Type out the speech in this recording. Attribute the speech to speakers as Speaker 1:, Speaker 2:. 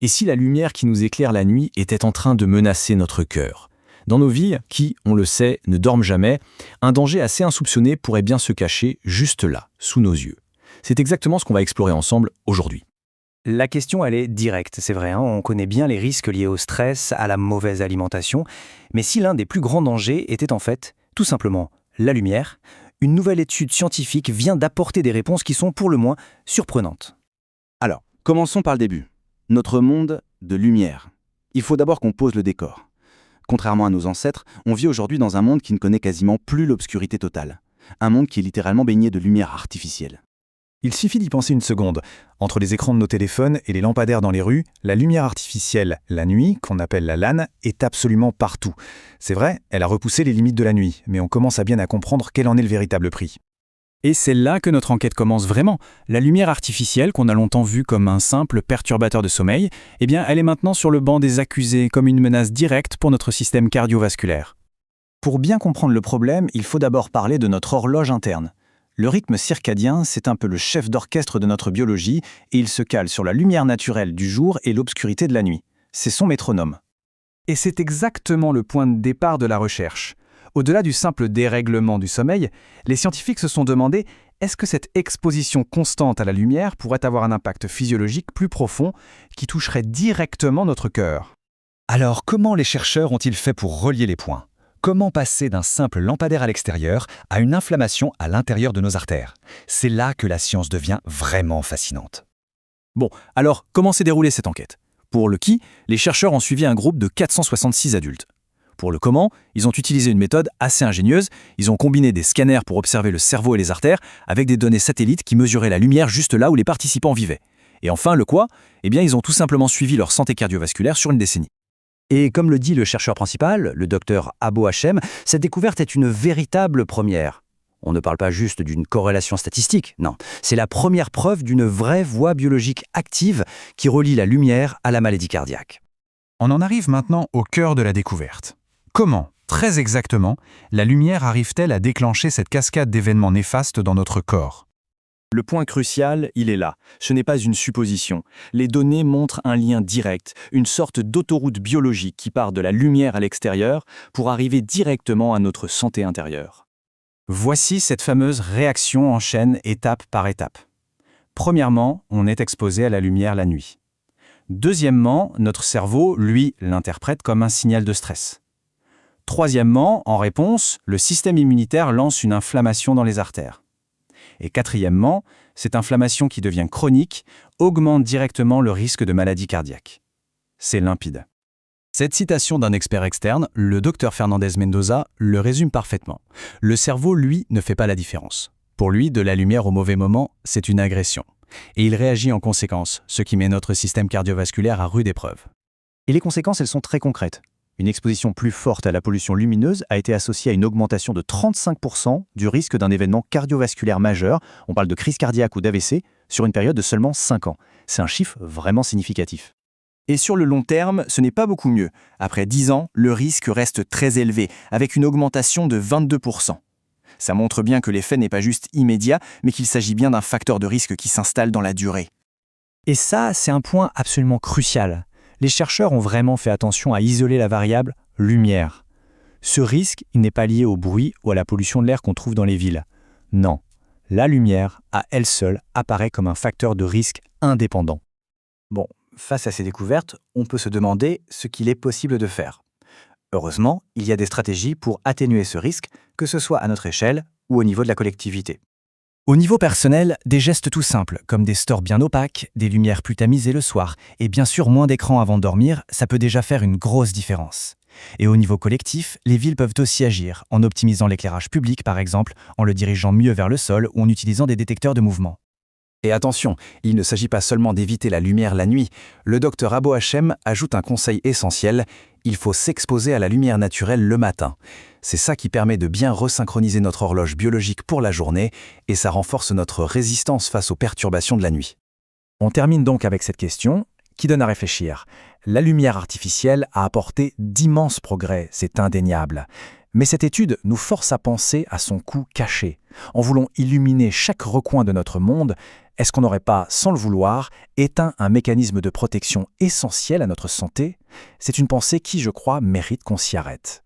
Speaker 1: Et si la lumière qui nous éclaire la nuit était en train de menacer notre cœur? Dans nos vies, qui, on le sait, ne dorment jamais, un danger assez insoupçonné pourrait bien se cacher juste là, sous nos yeux. C'est exactement ce qu'on va explorer ensemble aujourd'hui.
Speaker 2: La question, elle est directe, c'est vrai, on connaît bien les risques liés au stress, à la mauvaise alimentation, mais si l'un des plus grands dangers était en fait, tout simplement, la lumière, une nouvelle étude scientifique vient d'apporter des réponses qui sont pour le moins surprenantes.
Speaker 3: Alors, commençons par le début. Notre monde de lumière. Il faut d'abord qu'on pose le décor. Contrairement à nos ancêtres, on vit aujourd'hui dans un monde qui ne connaît quasiment plus l'obscurité totale. Un monde qui est littéralement baigné de lumière artificielle.
Speaker 4: Il suffit d'y penser une seconde. Entre les écrans de nos téléphones et les lampadaires dans les rues, la lumière artificielle, la nuit, qu'on appelle la LAN, est absolument partout. C'est vrai, elle a repoussé les limites de la nuit, mais on commence à bien à comprendre quel en est le véritable prix.
Speaker 5: Et c'est là que notre enquête commence vraiment. La lumière artificielle, qu'on a longtemps vue comme un simple perturbateur de sommeil, eh bien, elle est maintenant sur le banc des accusés comme une menace directe pour notre système cardiovasculaire.
Speaker 1: Pour bien comprendre le problème, il faut d'abord parler de notre horloge interne. Le rythme circadien, c'est un peu le chef d'orchestre de notre biologie et il se cale sur la lumière naturelle du jour et l'obscurité de la nuit. C'est son métronome.
Speaker 5: Et c'est exactement le point de départ de la recherche. Au-delà du simple dérèglement du sommeil, les scientifiques se sont demandé est-ce que cette exposition constante à la lumière pourrait avoir un impact physiologique plus profond qui toucherait directement notre cœur?
Speaker 6: Alors, comment les chercheurs ont-ils fait pour relier les points? Comment passer d'un simple lampadaire à l'extérieur à une inflammation à l'intérieur de nos artères? C'est là que la science devient vraiment fascinante.
Speaker 1: Bon, alors, comment s'est déroulée cette enquête? Pour le qui, les chercheurs ont suivi un groupe de 466 adultes. Pour le comment, ils ont utilisé une méthode assez ingénieuse. Ils ont combiné des scanners pour observer le cerveau et les artères avec des données satellites qui mesuraient la lumière juste là où les participants vivaient. Et enfin, le quoi? Eh bien, ils ont tout simplement suivi leur santé cardiovasculaire sur une décennie.
Speaker 2: Et comme le dit le chercheur principal, le docteur Abo Hachem, cette découverte est une véritable première. On ne parle pas juste d'une corrélation statistique, non. C'est la première preuve d'une vraie voie biologique active qui relie la lumière à la maladie cardiaque.
Speaker 4: On en arrive maintenant au cœur de la découverte. Comment, très exactement, la lumière arrive-t-elle à déclencher cette cascade d'événements néfastes dans notre corps?
Speaker 1: Le point crucial, il est là. Ce n'est pas une supposition. Les données montrent un lien direct, une sorte d'autoroute biologique qui part de la lumière à l'extérieur pour arriver directement à notre santé intérieure. Voici cette fameuse réaction en chaîne étape par étape. Premièrement, on est exposé à la lumière la nuit. Deuxièmement, notre cerveau, lui, l'interprète comme un signal de stress. Troisièmement, en réponse, le système immunitaire lance une inflammation dans les artères. Et quatrièmement, cette inflammation qui devient chronique augmente directement le risque de maladie cardiaque. C'est limpide. Cette citation d'un expert externe, le docteur Fernandez Mendoza, le résume parfaitement. Le cerveau, lui, ne fait pas la différence. Pour lui, de la lumière au mauvais moment, c'est une agression. Et il réagit en conséquence, ce qui met notre système cardiovasculaire à rude épreuve.
Speaker 2: Et les conséquences, elles sont très concrètes. Une exposition plus forte à la pollution lumineuse a été associée à une augmentation de 35% du risque d'un événement cardiovasculaire majeur, on parle de crise cardiaque ou d'AVC, sur une période de seulement 5 ans. C'est un chiffre vraiment significatif.
Speaker 1: Et sur le long terme, ce n'est pas beaucoup mieux. Après 10 ans, le risque reste très élevé, avec une augmentation de 22%. Ça montre bien que l'effet n'est pas juste immédiat, mais qu'il s'agit bien d'un facteur de risque qui s'installe dans la durée.
Speaker 2: Et ça, c'est un point absolument crucial. Les chercheurs ont vraiment fait attention à isoler la variable lumière. Ce risque, il n'est pas lié au bruit ou à la pollution de l'air qu'on trouve dans les villes. Non, la lumière, à elle seule, apparaît comme un facteur de risque indépendant. Bon, face à ces découvertes, on peut se demander ce qu'il est possible de faire. Heureusement, il y a des stratégies pour atténuer ce risque, que ce soit à notre échelle ou au niveau de la collectivité. Au niveau personnel, des gestes tout simples, comme des stores bien opaques, des lumières plus tamisées le soir, et bien sûr moins d'écran avant de dormir, ça peut déjà faire une grosse différence. Et au niveau collectif, les villes peuvent aussi agir, en optimisant l'éclairage public par exemple, en le dirigeant mieux vers le sol ou en utilisant des détecteurs de mouvement.
Speaker 1: Et attention, il ne s'agit pas seulement d'éviter la lumière la nuit. Le docteur Abo Hachem ajoute un conseil essentiel, il faut s'exposer à la lumière naturelle le matin. C'est ça qui permet de bien resynchroniser notre horloge biologique pour la journée et ça renforce notre résistance face aux perturbations de la nuit. On termine donc avec cette question qui donne à réfléchir. La lumière artificielle a apporté d'immenses progrès, c'est indéniable.
Speaker 2: Mais cette étude nous force à penser à son coût caché. En voulant illuminer chaque recoin de notre monde, est-ce qu'on n'aurait pas, sans le vouloir, éteint un mécanisme de protection essentiel à notre santé? C'est une pensée qui, je crois, mérite qu'on s'y arrête.